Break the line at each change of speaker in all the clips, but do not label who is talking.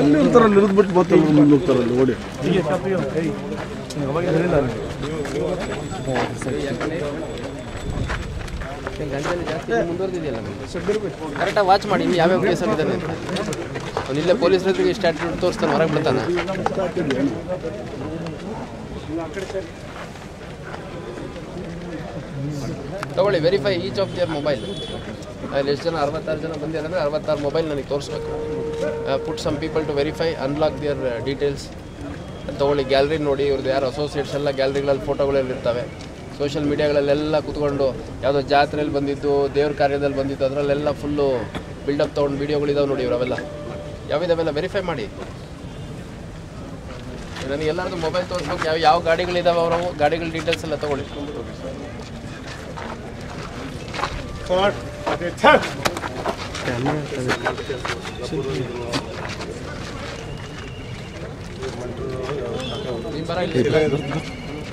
ಎಲ್ಲಿರ್ತಾರಲ್ಲಿ ಇರಿದ್ಬಿಟ್ಟು ಮತ್ತೆ ಮುಂದೆ ಹೋಗ್ತಾರಲ್ಲಿ ಓಡಿ
ಮುಂದುವರೆದಿದೆಯಲ್ಲ ಕರೆಕ್ಟಾಗಿ ವಾಚ್ ಮಾಡಿ ಇನ್ನು ಯಾವ್ಯಾವ ಕೇಸಲ್ಲಿದ್ದಾನೆ ಅಂತ. ಅವನಿಲ್ಲೇ ಪೊಲೀಸ್ ರೈತರಿಗೆ ಇಷ್ಟು ಆ್ಯಟಿಟ್ಯೂಡ್ ತೋರಿಸ್ತಾನೆ, ಹೊರಗೆ ಬಿಡ್ತಾನೆ. ತಗೊಳ್ಳಿ, verify each of their mobile. ಅಲ್ಲಿ ಎಷ್ಟು ಜನ 66 ಜನ ಬಂದಿದ್ದಾರೆ, 66 ಮೊಬೈಲ್ ನನಗೆ ತೋರಿಸ್ಬೇಕು. Put some people to verify, unlock their details. ತೊಗೊಳ್ಳಿ, ಗ್ಯಾಲರಿ ನೋಡಿ, ಇವ್ರದ್ದು ಯಾರು ಅಸೋಸಿಯೇಟ್ಸ್ ಎಲ್ಲ ಗ್ಯಾಲರಿಗಳಲ್ಲಿ ಫೋಟೋಗಳೆಲ್ಲ ಇರ್ತವೆ. ಸೋಷಿಯಲ್ ಮೀಡಿಯಾಗಳಲ್ಲೆಲ್ಲ ಕೂತ್ಕೊಂಡು ಯಾವುದೋ ಜಾತ್ರೆಯಲ್ಲಿ ಬಂದಿದ್ದು, ದೇವ್ರ ಕಾರ್ಯದಲ್ಲಿ ಬಂದಿದ್ದು, ಅದರಲ್ಲೆಲ್ಲ ಫುಲ್ಲು ಬಿಲ್ಡಪ್ ತೊಗೊಂಡು ವೀಡಿಯೋಗಳಿದಾವೆ ನೋಡಿ. ಇವರವೆಲ್ಲ ಯಾವಿದಾವೆಲ್ಲ ವೆರಿಫೈ ಮಾಡಿ. ನನಗೆ ಎಲ್ಲರದ್ದು ಮೊಬೈಲ್ ತೋರಿಸ್ಬೇಕು, ಯಾವ ಗಾಡಿಗಳಿದಾವೆ ಅವರು ಗಾಡಿಗಳ ಡೀಟೇಲ್ಸ್ ಎಲ್ಲ ತೊಗೊಳ್ಳಿ.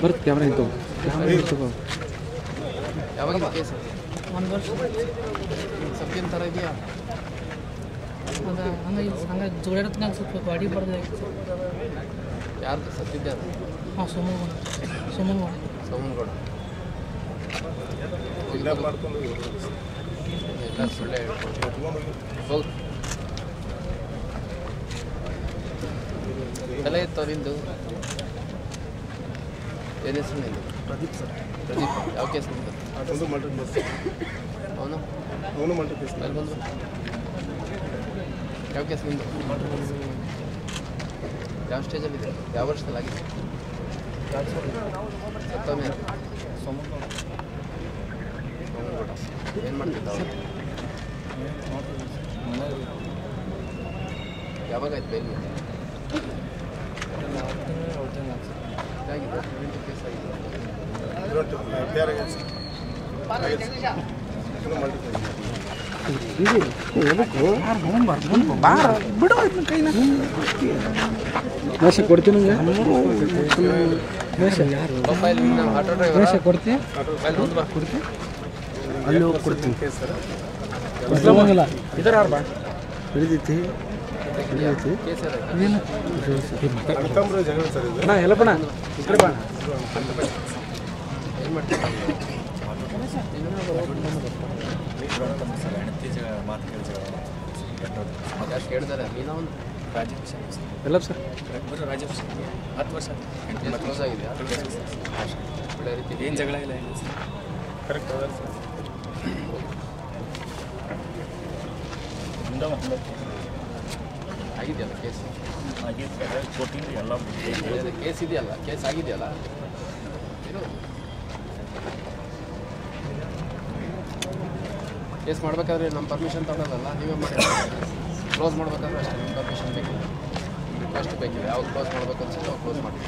ಬರುತ್ತೆ ಕ್ಯಾಮ್ರಾ ಇತ್ತು.
ಯಾವಾಗ ಕೇಸ್ 1 ವರ್ಷ ಸಬ್ಜಿನ ಥರ ಇದೆಯಾ?
ಅದು ಹಂಗೆ ಜೋಡಿರತ್ನಾಗ ಸ್ವಲ್ಪ ಗಾಡಿ ಬರ್ದು
ಯಾರ್ದು ಸತ್ತಿದ್ದೆ ಅದು?
ಹಾಂ, ಸೋಮನಗೌಡ.
ಸೋಮನಗೌಡ ಎಲ್ಲ ಸುಳ್ಳೆ ಹೋಗಿ ಎಲ್ಲ ಇತ್ತು ನಿಂದು. ಏನು ಹೆಸರು ನಿಂದು?
ಪ್ರದೀಪ್ ಸರ್.
ಪ್ರದೀಪ್. ಯಾವ ಕೇಸ್ ನಿಂದು? ಅವನು ಮೇಲೆ ಬಂದು ಯಾವ ಕೇಸ್ ನಿಂದು? ಯಾವ ಸ್ಟೇಜಲ್ಲಿದೆ? ಯಾವ ವರ್ಷದಲ್ಲಿ ಆಗಿದೆ? ಸತ್ತವನೇ ಸೋಮನಗೌಡ. ಏನು ಮಾಡ್ತಿದ್ದ ಅವನು? ಯಾವಾಗ ಆಯ್ತು ಬೇಲ್? ಇದಾಗಿದೆ ಕೇಸ್ ಆಗಿದೆ.
ಮೇಷ ಕೊಡ್ತೀನಿ
ಮೊಬೈಲ್ ಆಟೋ ಡ್ರೈವರ್
ಕೊಡ್ತೀನಿ
ಕೊಡ್ತೀನಿ.
ಅಲ್ಲಿ ಹೋಗಿ ಕೊಡ್ತೀನಿ. ಇದರ ಹಿಡಿದೈತಿ
ಕೇಸ್
ಅಣ್ಣ ಎಲ್ಲಪ್ಪಣ ಈ ಕಡೆ ಬಾ.
ಏನು ಮಾಡ್ತೀವಿ? ಯಾರು ಕೇಳ್ತಾರೆ? ನೀನು ಅವನು
ಎಲ್ಲ ಸರ್
ರಾಜೇಶ್ 10 ವರ್ಷ
ಕ್ಲೋಸ್ ಆಗಿದೆಯಾ? ಒಳ್ಳೆ ರೀತಿ
ಏನು ಜಗಳ ಇಲ್ಲ ಕರೆಕ್ಟ್
ಆಗಿದೆಯಲ್ಲ ಕೇಸ್?
ಎಲ್ಲ
ಕೇಸ್ ಇದೆಯಲ್ಲ, ಕೇಸ್ ಆಗಿದೆಯಲ್ಲ ಇದು. ಕೇಸ್ ಮಾಡಬೇಕಾದ್ರೆ ನಮ್ಮ ಪರ್ಮಿಷನ್ ತಗೊಳ್ಳೋದಲ್ಲ, ನೀವೇ ಮಾಡಿ. ಕ್ಲೋಸ್ ಮಾಡಬೇಕಾದ್ರೆ ಅಷ್ಟೇ ನಿಮ್ಮ ಪರ್ಮಿಷನ್ ಬೇಕಿಲ್ಲ, ರಿಕ್ವೆಸ್ಟ್ ಬೇಕಿಲ್ಲ. ಯಾವಾಗ ಕ್ಲೋಸ್ ಮಾಡಬೇಕು ಅನ್ಸುತ್ತೆ ಅವಾಗ ಕ್ಲೋಸ್ ಮಾಡಿ.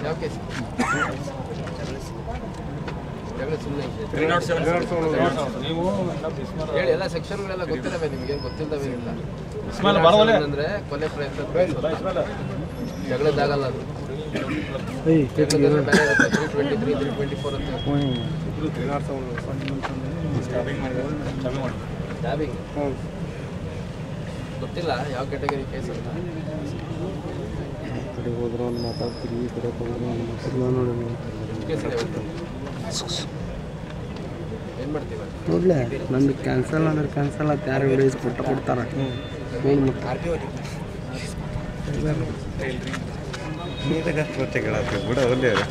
ಯಾವ ಕೇಸ್? ಜಗಳ ಸುಮ್ಮನೆ ಹೇಳಿ. ಎಲ್ಲ ಸೆಕ್ಷನ್ಗಳೆಲ್ಲ ಗೊತ್ತಿದ್ದಾವೆ ನಿಮಗೆ, ಗೊತ್ತಿಲ್ಲವೇನಿಲ್ಲ. ಅಂದರೆ ಕೊಲೆ ಪ್ರಯತ್ನ ಜಗಳದ್ದಾಗಲ್ಲ ಅದು. ಜಗಳದಾದ್ರೆ ಬೇರೆ ಇರುತ್ತೆ. 323, 324 ಅಂತ ಸ್ಟ್ಯಾಬಿಂಗ್. ಗೊತ್ತಿಲ್ಲ ಯಾವ ಕ್ಯಾಟಗರಿ ಕೇಸ್ ಅಂತ.
ಹೋದ್ರೆ ಒಂದು ಮಾತಾಡ್ತೀವಿ, ಈ ಕಡೆ ನೋಡಿ
ಕೇಸ್ ಇದೆ ಏನು ಮಾಡ್ತೀವಿ?
ನೋಡ್ಲೆ ನಂದು ಕ್ಯಾನ್ಸಲ್ ಅಂದ್ರೆ ಕ್ಯಾನ್ಸಲ್ ಆಯ್ತು. ಯಾರು ವಿಡಿಯೋಸ್ ಕೊಡ್ತಾರೆ
ಬಿಡ ಒಳ್ಳೆಯದು.